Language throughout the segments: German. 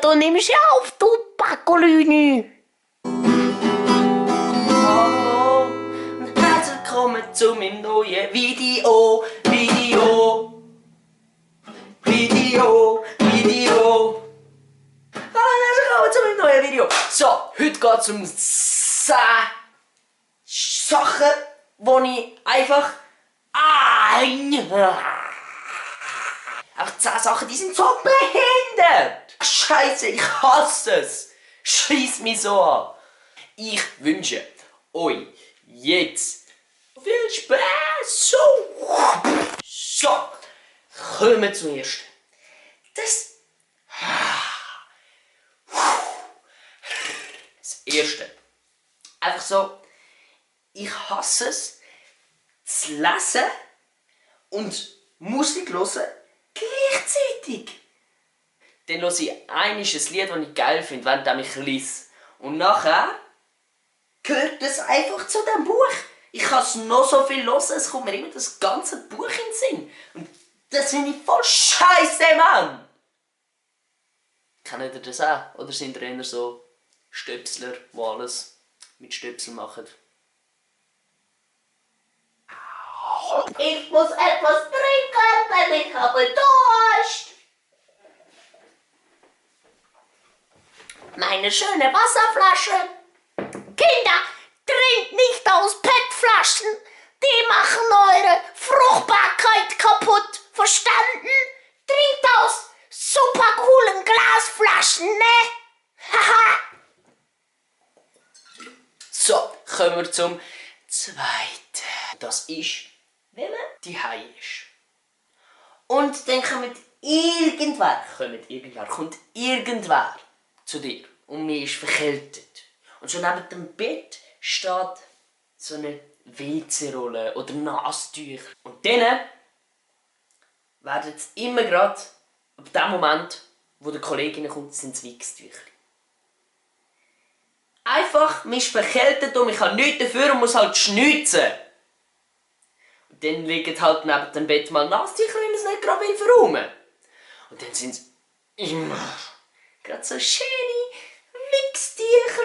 Foto nimmst du auf, du Packolüni. Hallo und herzlich willkommen zu meinem neuen Video. Hallo, herzlich willkommen zu meinem neuen Video. So, heute geht es um 10 Sachen, die ich einfach... Einfach 10 Sachen, die sind so behindert. Scheiße, ich hasse es. Scheiss mich so an. Ich wünsche euch jetzt viel Spaß. So, kommen wir zum ersten. Das erste. Einfach so, ich hasse es, zu lesen und Musik hören gleichzeitig. Dann höre ich ein Lied, das ich geil finde, während ich lese. Und nachher gehört das einfach zu dem Buch. Ich kann es noch so viel hören, es kommt mir immer das ganze Buch in den Sinn. Und das finde ich voll scheiße, Mann! Kennt ihr das auch? Oder sind ihr eher so Stöpsler, die alles mit Stöpsel machen? Ich muss etwas trinken, denn ich habe Durst. Meine schöne Wasserflasche. Kinder, trinkt nicht aus PET-Flaschen. Die machen eure Fruchtbarkeit kaputt. Verstanden? Trinkt aus super coolen Glasflaschen, ne? Haha. So, kommen wir zum zweiten. Das ist, wenn man daheim ist. Und dann kommt irgendwer zu dir und mir ist verkältet. Und schon neben dem Bett steht so eine WC-Rolle oder Nasentücher. Und dann werden es immer gerade, ab dem Moment, wo der Kollege kommt, sind es Wichstücher. Einfach, man ist verkältet und man kann nichts dafür und muss halt schnitzen. Und dann liegen halt neben dem Bett mal Nasentücher, wenn man es nicht gerade verräumen will. Und dann sind es immer gerade so schöne Wichstücher.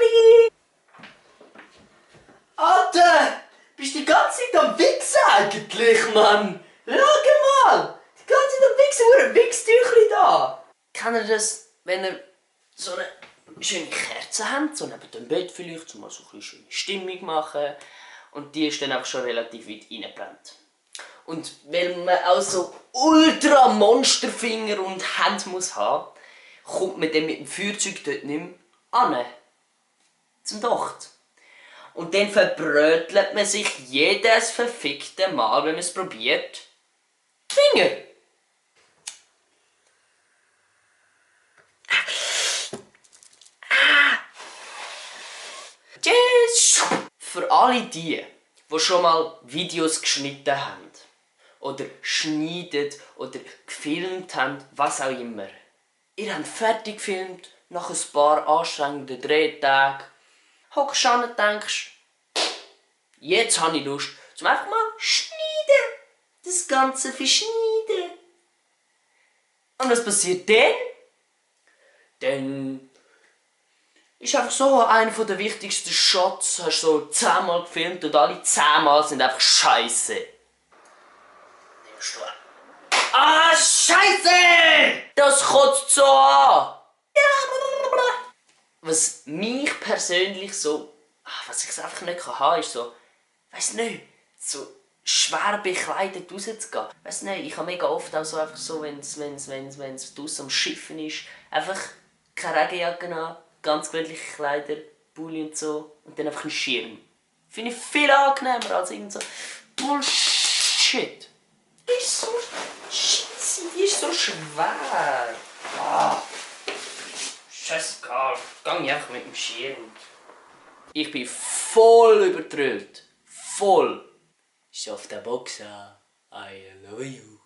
Alter, bist du die ganze Zeit am Wichsen eigentlich, Mann? Schau mal, die ganze Zeit am Wichsen, wo ein Wichstüchli da. Kennt ihr das, wenn ihr so eine schöne Kerze habt, so neben dem Bett vielleicht, um mal so eine schöne Stimmung machen. Und die ist dann auch schon relativ weit reingebrannt. Und weil man auch so ultra Monsterfinger und Hände muss haben, kommt man dann mit dem Feuerzeug dort nicht mehr an. Zum Docht. Und dann verbrötelt man sich jedes verfickte Mal, wenn man es probiert, die Finger. Tschüss! Für alle die schon mal Videos geschnitten haben, oder schneiden, oder gefilmt haben, was auch immer. Ihr habt fertig gefilmt, nach ein paar anstrengenden Drehtagen, hockst an und denkst, jetzt habe ich Lust, zum einfach mal schneiden. Das Ganze verschneiden. Und was passiert dann? Dann ist einfach so einer der wichtigsten Shots, hast du so 10 Mal gefilmt und alle 10 Mal sind einfach scheiße. Nimmst du an. Ah, scheiße! Das kotzt so an! Was mich persönlich so, was ich einfach nicht haben kann, ist so, weiss nicht, so schwer bekleidet rauszugehen. Weiss nicht, ich habe mega oft auch so, einfach so, wenn es draussen am Schiffen ist, einfach keine Regenjacke an, ganz gewöhnliche Kleider, Pulli und so, und dann einfach einen Schirm. Finde ich viel angenehmer als irgend so Bullshit. Die ist so scheiße, die ist so schwer. Scheißegal, geh einfach mit dem Schirm. Ich bin voll übertrüllt. Voll. Ist auf der Boxer. I love you.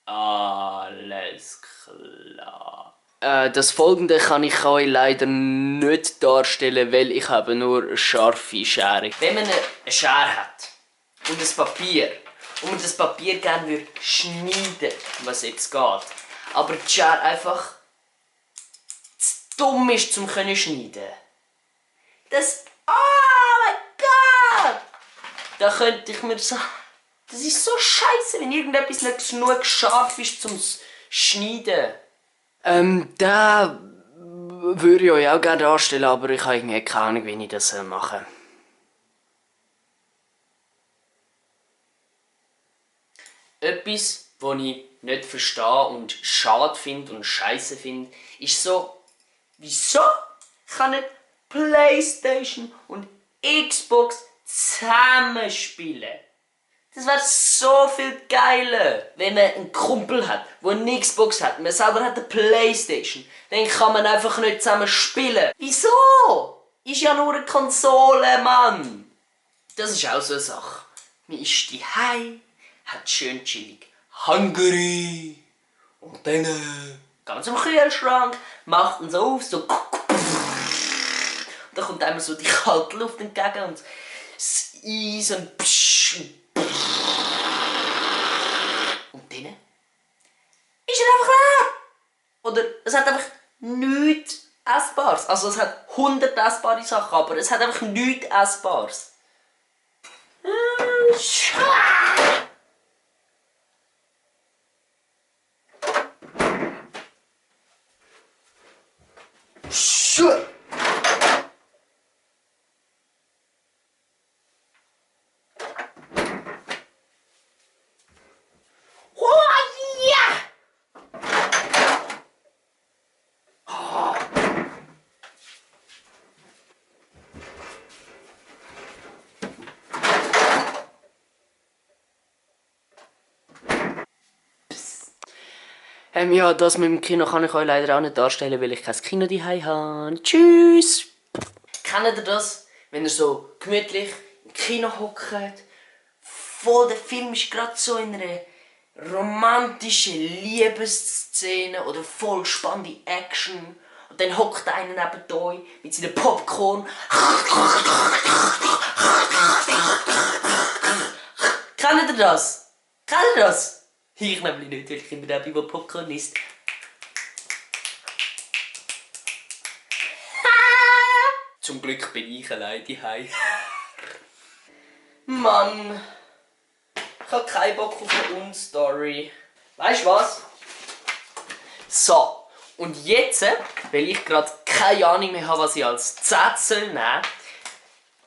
Alles klar. Das Folgende kann ich euch leider nicht darstellen, weil ich habe nur eine scharfe Schere. Wenn man eine Schere hat und ein Papier und man das Papier gerne schneiden würde, was jetzt geht, aber die Schere einfach dumm ist zum können schneiden. Das... Oh mein Gott! Da könnte ich mir so... Das ist so scheiße, wenn irgendetwas nicht genug scharf ist zum Schneiden. Da würde ich euch auch gerne darstellen, aber ich habe irgendwie keine Ahnung, wie ich das machen soll. Etwas, was ich nicht verstehe und schade finde und scheiße finde, ist so, wieso kann nicht PlayStation und Xbox zusammenspielen? Das wäre so viel geiler, wenn man einen Kumpel hat, der eine Xbox hat, man selber hat eine Playstation. Dann kann man einfach nicht zusammen spielen. Wieso? Ist ja nur eine Konsole, Mann. Das ist auch so eine Sache. Man ist daheim, hat schön chillig Hungry. Und dann geht man zum Kühlschrank, macht ihn so auf, so. Und dann kommt einem so die kalte Luft entgegen und das Eis und und dann ist er einfach leer. Oder es hat einfach nichts Essbares. Also es hat 100 essbare Sachen, aber es hat einfach nichts Essbares. Ja, das mit dem Kino kann ich euch leider auch nicht darstellen, weil ich kein Kino daheim habe. Tschüss! Kennt ihr das? Wenn ihr so gemütlich im Kino hockt, voll der Film ist gerade so in einer romantischen Liebesszene oder voll spannende Action und dann hockt einer neben euch mit seinem Popcorn. Kennt ihr das? Kennt ihr das? Ich nämlich nicht, weil ich immer der bin, der Popcorn isst. Zum Glück bin ich allein daheim. Mann, ich habe keinen Bock auf eine Unstory. Weißt du was? So, und jetzt, weil ich gerade keine Ahnung mehr habe, was ich als Zettel nehmen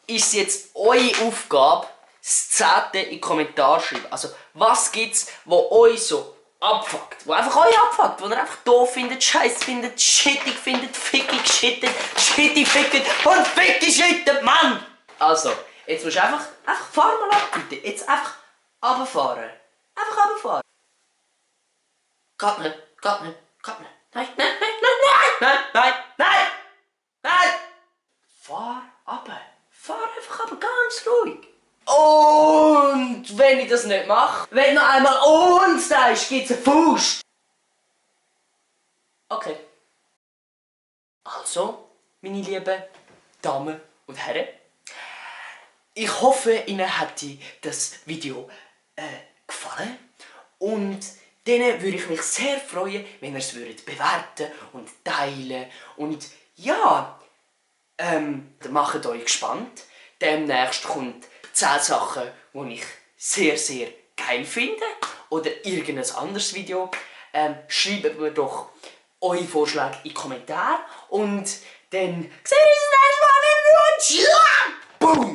soll, ist es jetzt eure Aufgabe, das 10. in die Kommentare schreiben. Also, was gibt's, wo euch so abfuckt? Wo einfach euch abfuckt? Wo ihr einfach doof findet, scheiß findet, shittig findet, fickig shittet, shitty fickt und ficky shittet, Mann! Also, jetzt musst du einfach fahr mal ab, bitte. Jetzt einfach runterfahren. Einfach runterfahren. Geht nicht, geht nicht, geht nicht. Nein, nein, nein, nein, nein, nein, nein, nein! Fahr runter. Fahr einfach runter, ganz ruhig. Und wenn ich das nicht mache, wenn noch einmal und sagst, gibt's einen Faust. Okay. Also, meine lieben Damen und Herren, ich hoffe, Ihnen hat das Video gefallen. Und dann würde ich mich sehr freuen, wenn ihr es bewerten und teilen. Und ja, macht euch gespannt. Demnächst kommt 10 Sachen, die ich sehr, sehr geil finde. Oder irgendein anderes Video. Schreibt mir doch eure Vorschläge in die Kommentare. Und dann sehen wir uns das nächste Mal. Boom!